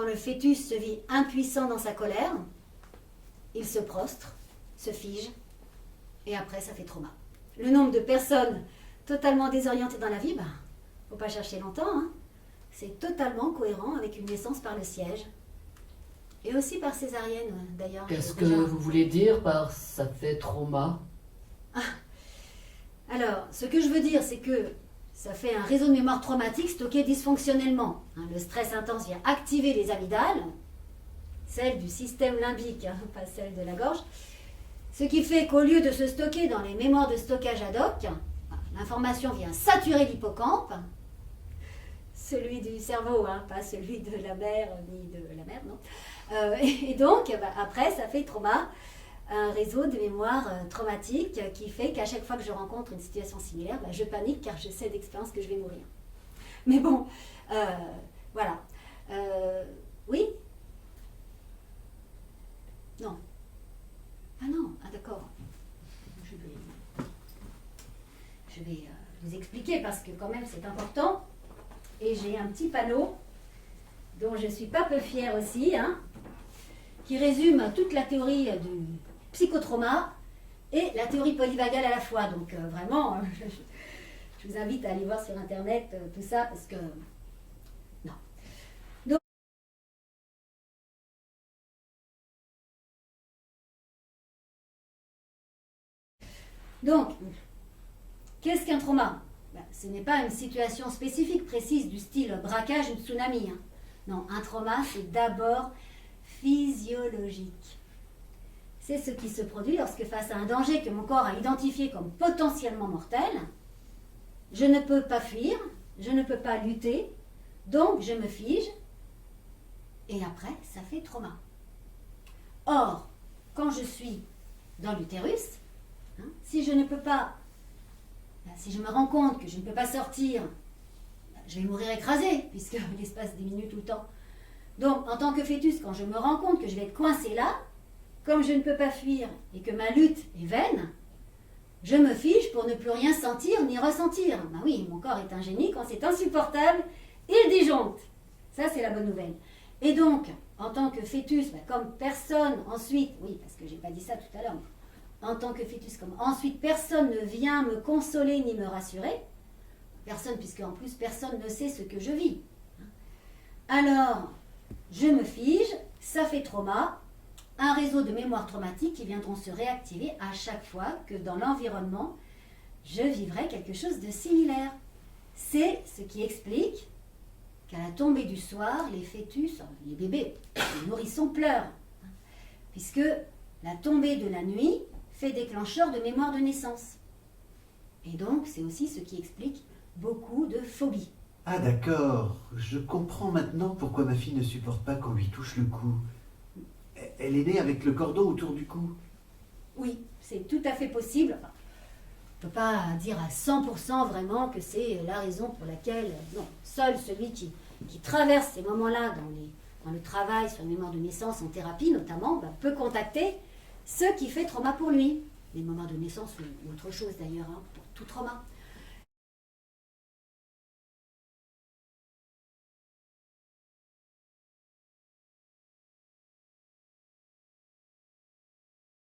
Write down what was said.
quand le fœtus se vit impuissant dans sa colère, il se prostre, se fige, et après ça fait trauma. Le nombre de personnes totalement désorientées dans la vie, faut pas chercher longtemps, hein. C'est totalement cohérent avec une naissance par le siège. Et aussi par césarienne, d'ailleurs. Qu'est-ce que vous voulez dire par ça fait trauma? Alors, ce que je veux dire, c'est que ça fait un réseau de mémoire traumatique stocké dysfonctionnellement. Le stress intense vient activer les amygdales, celles du système limbique, pas celles de la gorge. Ce qui fait qu'au lieu de se stocker dans les mémoires de stockage ad hoc, l'information vient saturer l'hippocampe, celui du cerveau, pas celui de la mère, ni de la mère, non. Et donc, après, ça fait trauma, un réseau de mémoire traumatique qui fait qu'à chaque fois que je rencontre une situation similaire, je panique car je sais d'expérience que je vais mourir. Mais bon, voilà. Oui? Non. Ah non, d'accord. Je vais vous expliquer parce que quand même c'est important. Et j'ai un petit panneau dont je suis pas peu fière aussi, qui résume toute la théorie du psychotrauma et la théorie polyvagale à la fois. Donc vraiment, je vous invite à aller voir sur Internet tout ça parce que... Non. Donc, qu'est-ce qu'un trauma? Ce n'est pas une situation spécifique, précise, du style braquage ou tsunami. Non, un trauma, c'est d'abord physiologique. C'est ce qui se produit lorsque, face à un danger que mon corps a identifié comme potentiellement mortel, je ne peux pas fuir, je ne peux pas lutter, donc je me fige, et après, ça fait trauma. Or, quand je suis dans l'utérus, si je ne peux pas, si je me rends compte que je ne peux pas sortir, je vais mourir écrasée, puisque l'espace diminue tout le temps. Donc, en tant que fœtus, quand je me rends compte que je vais être coincée là, comme je ne peux pas fuir et que ma lutte est vaine, je me fige pour ne plus rien sentir ni ressentir. Oui, mon corps est un génie, quand c'est insupportable, il disjoncte. Ça, c'est la bonne nouvelle. Et donc, en tant que fœtus, comme personne ensuite, oui, parce que je n'ai pas dit ça tout à l'heure, en tant que fœtus, comme ensuite personne ne vient me consoler ni me rassurer, personne, puisque en plus personne ne sait ce que je vis. Alors, je me fige, ça fait trauma, un réseau de mémoires traumatiques qui viendront se réactiver à chaque fois que dans l'environnement, je vivrai quelque chose de similaire. C'est ce qui explique qu'à la tombée du soir, les fœtus, les bébés, les nourrissons pleurent, puisque la tombée de la nuit fait déclencheur de mémoire de naissance. Et donc, c'est aussi ce qui explique beaucoup de phobies. Ah d'accord, je comprends maintenant pourquoi ma fille ne supporte pas qu'on lui touche le cou. Elle est née avec le cordon autour du cou. Oui, c'est tout à fait possible. Enfin, on ne peut pas dire à 100% vraiment que c'est la raison pour laquelle... Non, seul celui qui traverse ces moments-là dans le travail sur la mémoire de naissance, en thérapie notamment, peut contacter ce qui fait trauma pour lui. Les moments de naissance ou autre chose d'ailleurs, pour tout trauma.